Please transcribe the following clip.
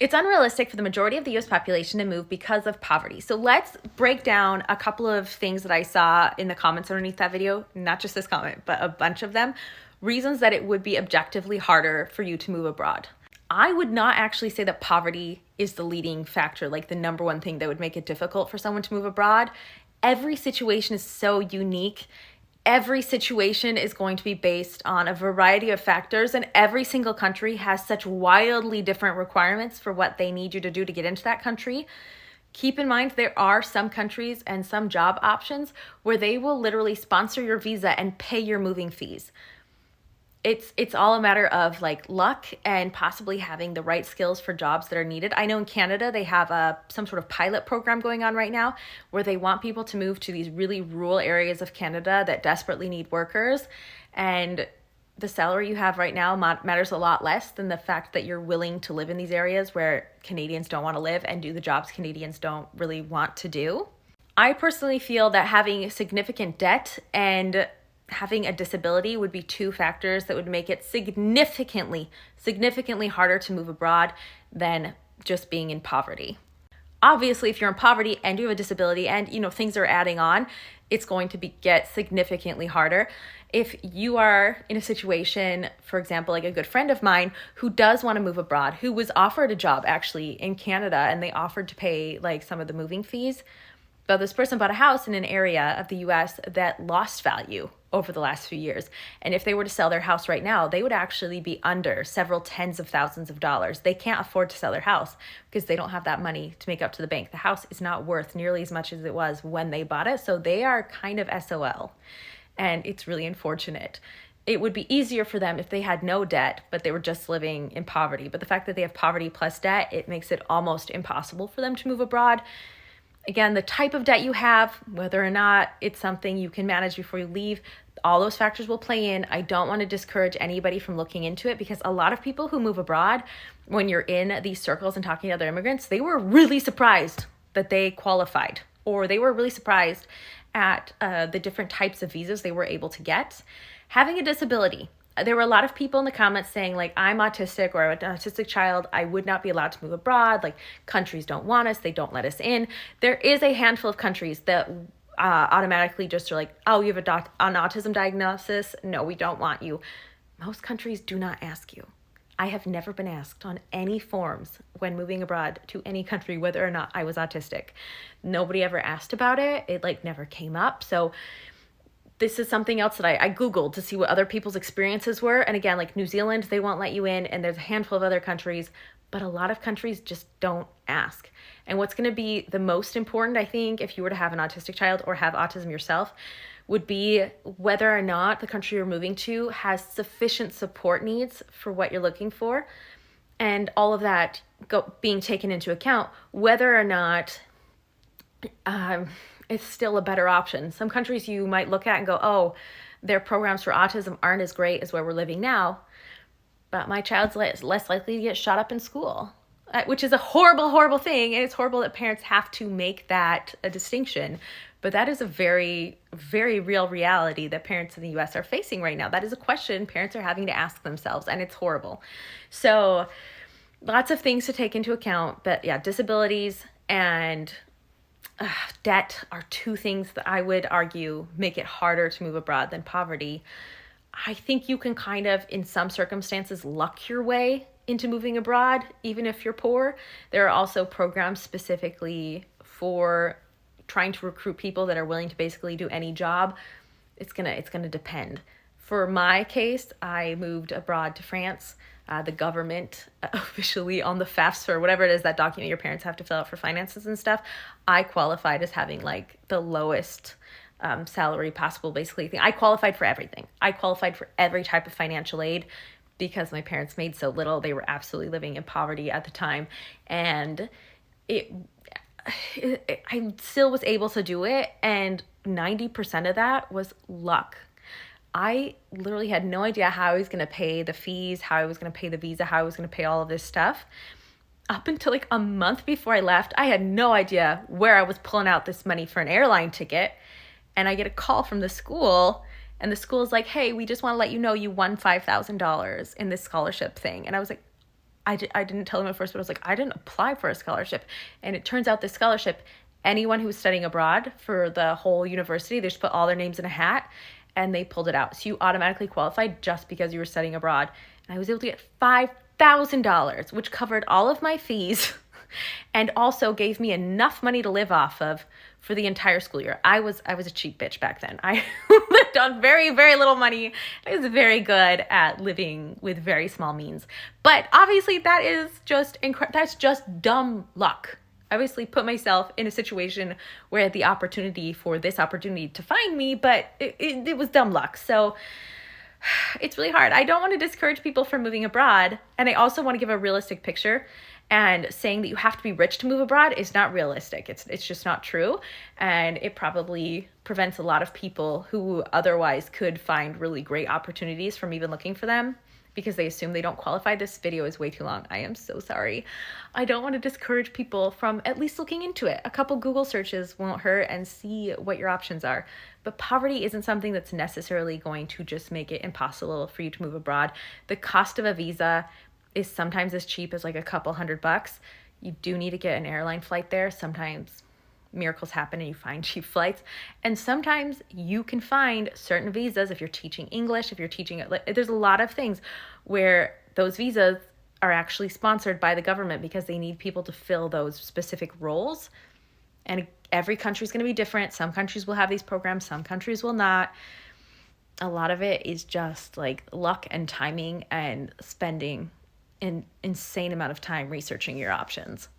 It's unrealistic for the majority of the US population to move because of poverty. So let's break down a couple of things that I saw in the comments underneath that video, not just this comment, but a bunch of them, reasons that it would be objectively harder for you to move abroad. I would not actually say that poverty is the leading factor, like the number one thing that would make it difficult for someone to move abroad. Every situation is so unique. Every situation is going to be based on a variety of factors, and every single country has such wildly different requirements for what they need you to do to get into that country. Keep in mind, there are some countries and some job options where they will literally sponsor your visa and pay your moving fees. It's all a matter of like luck and possibly having the right skills for jobs that are needed. I know in Canada they have some sort of pilot program going on right now where they want people to move to these really rural areas of Canada that desperately need workers, and the salary you have right now matters a lot less than the fact that you're willing to live in these areas where Canadians don't want to live and do the jobs Canadians don't really want to do. I personally feel that having significant debt and having a disability would be two factors that would make it significantly harder to move abroad than just being in poverty. Obviously, if you're in poverty and you have a disability and things are adding on, it's going to get significantly harder. If you are in a situation, for example, like a good friend of mine who does want to move abroad, who was offered a job actually in Canada and they offered to pay like some of the moving fees, but this person bought a house in an area of the US that lost value over the last few years. And if they were to sell their house right now, they would actually be under several tens of thousands of dollars. They can't afford to sell their house because they don't have that money to make up to the bank. The house is not worth nearly as much as it was when they bought it. So they are kind of SOL. And it's really unfortunate. It would be easier for them if they had no debt, but they were just living in poverty. But the fact that they have poverty plus debt, it makes it almost impossible for them to move abroad. Again, the type of debt you have, whether or not it's something you can manage before you leave, all those factors will play in. I don't want to discourage anybody from looking into it because a lot of people who move abroad, when you're in these circles and talking to other immigrants, they were really surprised that they qualified, or they were really surprised at the different types of visas they were able to get. Having a disability. There were a lot of people in the comments saying like, I'm autistic or I'm an autistic child. I would not be allowed to move abroad. Like countries don't want us. They don't let us in. There is a handful of countries that automatically just are like, oh, you have an autism diagnosis. No, we don't want you. Most countries do not ask you. I have never been asked on any forms when moving abroad to any country whether or not I was autistic. Nobody ever asked about it. It like never came up. So this is something else that I Googled to see what other people's experiences were. And again, like New Zealand, they won't let you in, and there's a handful of other countries, but a lot of countries just don't ask. And what's going to be the most important, I think, if you were to have an autistic child or have autism yourself, would be whether or not the country you're moving to has sufficient support needs for what you're looking for. And all of that being taken into account, whether or not it's still a better option. Some countries you might look at and go, oh, their programs for autism aren't as great as where we're living now, but my child's less likely to get shot up in school, which is a horrible, horrible thing. And it's horrible that parents have to make that a distinction. But that is a very, very real reality that parents in the US are facing right now. That is a question parents are having to ask themselves, and it's horrible. So lots of things to take into account. But yeah, disabilities and debt are two things that I would argue make it harder to move abroad than poverty. I think you can kind of, in some circumstances, luck your way into moving abroad, even if you're poor. There are also programs specifically for trying to recruit people that are willing to basically do any job. It's gonna depend. For my case, I moved abroad to France. The government officially on the FAFSA or whatever it is, that document your parents have to fill out for finances and stuff, I qualified as having like the lowest salary possible, basically. I qualified for everything. I qualified for every type of financial aid because my parents made so little. They were absolutely living in poverty at the time. And I still was able to do it. And 90% of that was luck. I literally had no idea how I was going to pay the fees, how I was going to pay the visa, how I was going to pay all of this stuff. Up until like a month before I left, I had no idea where I was pulling out this money for an airline ticket. And I get a call from the school, and the school's like, hey, we just want to let you know you won $5,000 in this scholarship thing. And I was like, I didn't tell them at first, but I was like, I didn't apply for a scholarship. And it turns out this scholarship, anyone who was studying abroad for the whole university, they just put all their names in a hat and they pulled it out. So you automatically qualified just because you were studying abroad. And I was able to get $5,000, which covered all of my fees and also gave me enough money to live off of for the entire school year. I was a cheap bitch back then. I lived on very, very little money. I was very good at living with very small means. But obviously that is just that's just dumb luck. I obviously put myself in a situation where I had the opportunity for this opportunity to find me, but it was dumb luck. So it's really hard. I don't want to discourage people from moving abroad. And I also want to give a realistic picture. And saying that you have to be rich to move abroad is not realistic. It's just not true. And it probably prevents a lot of people who otherwise could find really great opportunities from even looking for them because they assume they don't qualify. This video is way too long. I am so sorry. I don't want to discourage people from at least looking into it. A couple Google searches won't hurt, and see what your options are. But poverty isn't something that's necessarily going to just make it impossible for you to move abroad. The cost of a visa is sometimes as cheap as like a couple $100. You do need to get an airline flight there. Sometimes miracles happen and you find cheap flights. And sometimes you can find certain visas if you're teaching English, if you're teaching, there's a lot of things where those visas are actually sponsored by the government because they need people to fill those specific roles. And every country is going to be different. Some countries will have these programs, some countries will not. A lot of it is just like luck and timing and spending an insane amount of time researching your options.